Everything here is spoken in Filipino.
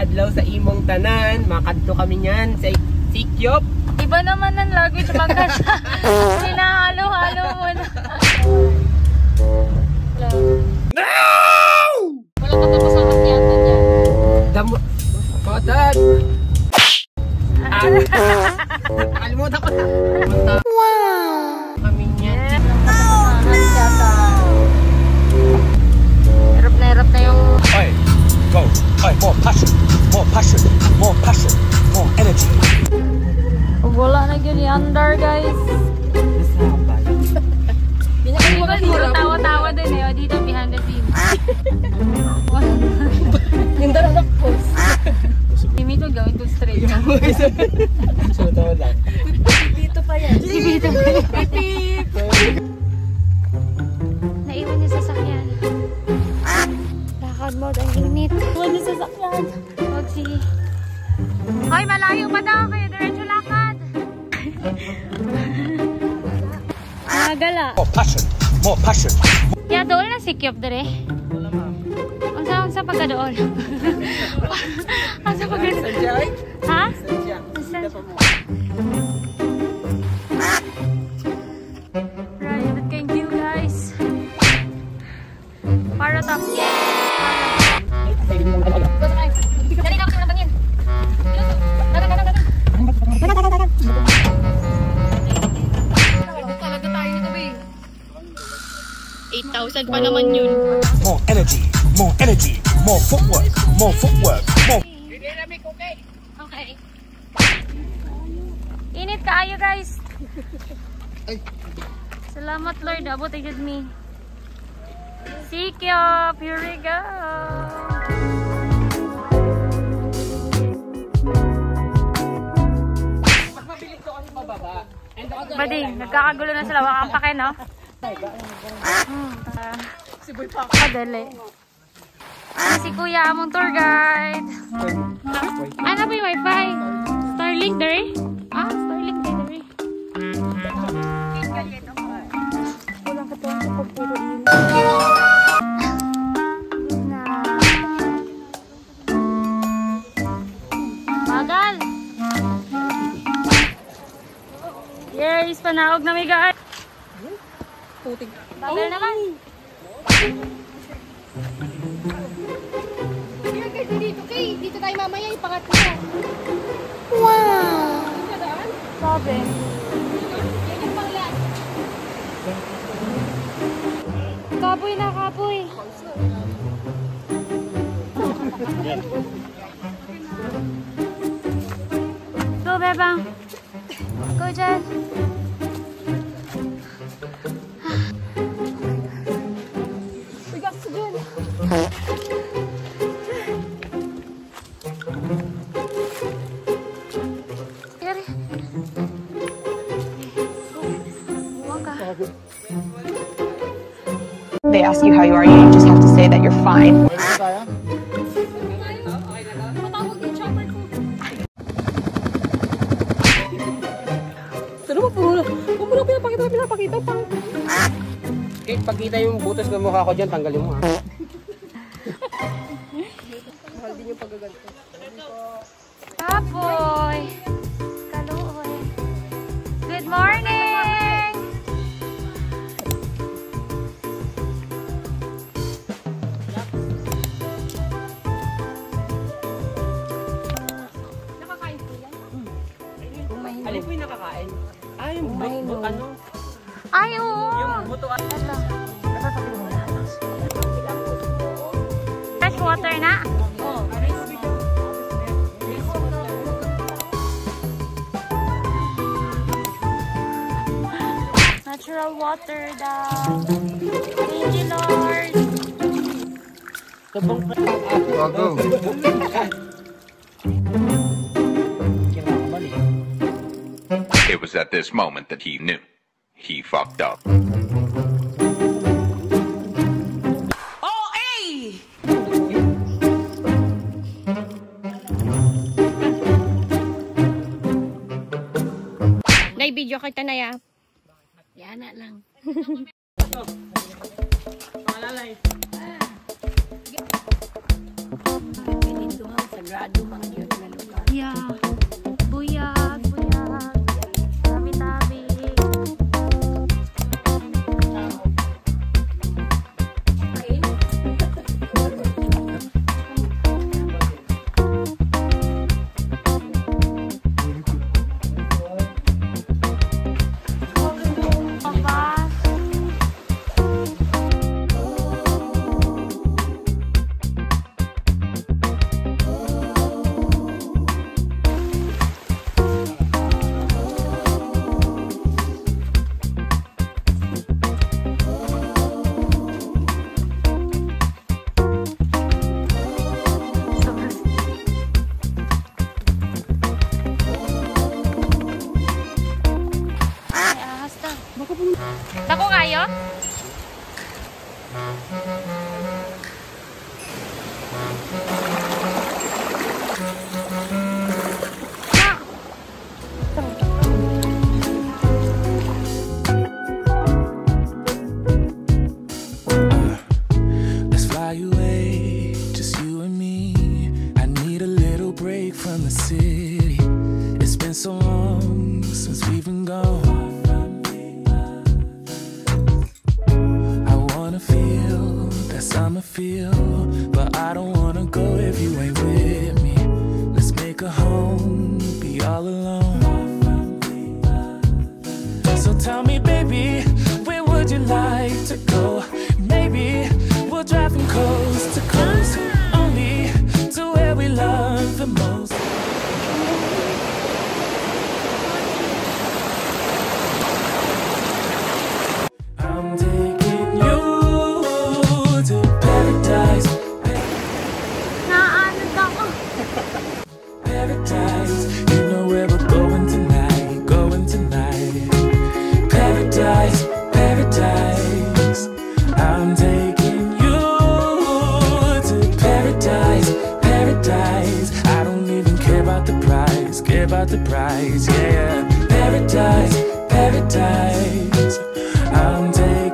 adlaw sa imong tanan. Makadto kami niyan sa Sikyop. Iba naman ang language baka siya. Hinahalo-halo mo na. No! Wala ka tapos niyan niya. Damo. Patad. Nakalimutan ko na. Wow! Kami niyan. Hirap na yung... Oi, go. Oi, more passion, more passion, more passion, more energy. Wala na yun under guys. Tawa-tawa din eh. Dito behind the scenes. Yung dalanak post. Hindi ko gawin to straight. Sunod lang. Dito pa yan. Dito pa yan. Naiwan yung sasakyan. Lakad mode, ang init. Naiwan yung sasakyan. Huwag sige. Hoy, malayo pa daw kayo. Diretso lakad. Gala. More passion, more passion. Ya, dool na si Kyop dere. Wala ma'am. Unsa pagka-dool? Unsa pagka-dool? Sadya? Ha? Sadya. Sadya pa mo. Right, thank you guys. Para top. Dali lang ng bangin. Talaga tayo nito, babe. 8,000 pa naman yun. More energy, more energy, more footwork, more footwork, more. Okay. Init kaayo guys. Salamat Lord, abot agad me. Sikyop, here we go. Pag mabilis ko kami pababa. Bading, nagkakagulo na sila. Wakang pake, no? Si Boy pa. Padali. Si Kuya, among tour guide. Ano ba yung wifi? Starlink dere? Ah, Starlink dere. Kulang ka to sa pagpuruin. Bagal! Yes, panaog na may guys. Puting. Bagal naman. Dito tayo mamaya yung pangatlo. Wow! Sabi. Yan yung panglas. Kapoy na, kapoy. Go, Bebang. Go, Jen. Bigas ko dyan. Yari. Buwang ka. They ask you how you are, you just have to say that you're fine. Matawag yung chopper ko. Ano ba puro? Huwag mo na pinapakita pang. Kahit pagkita yung butas ng mukha ko dyan, tanggalin mo ha. Mahal din yung paggaganto. Kapoy. Kaluoy. Good morning! Nakakain ko yan. Alin po yung nakakain? Ay, yung ano? Ay, oo! Yung buto. Fresh water na? Natural water daw. Thank you, Lord. It was at this moment that he knew. He fucked up. Nai-video kita na ya. Yana lang. Pangalalay. Ito ang sagrado mang yun na lugar. Yeah. Buyag, buyag. Tabi-tabi. Papa. Tako kayo? Let's fly away, just you and me. I need a little break from the city. It's been so long since we've been gone. I wanna feel that summer feel, but I don't wanna go if you ain't with me. Let's make a home, be all alone. So tell me, baby, where would you like to go? Maybe we'll drive from coast to coast, only to where we love the most. I'm taking you to paradise, Naanod ako. paradise. You know where we're going tonight, going tonight. Paradise, paradise. I'm taking you to paradise, paradise. I don't even care about the price, yeah. Paradise, paradise. I'm taking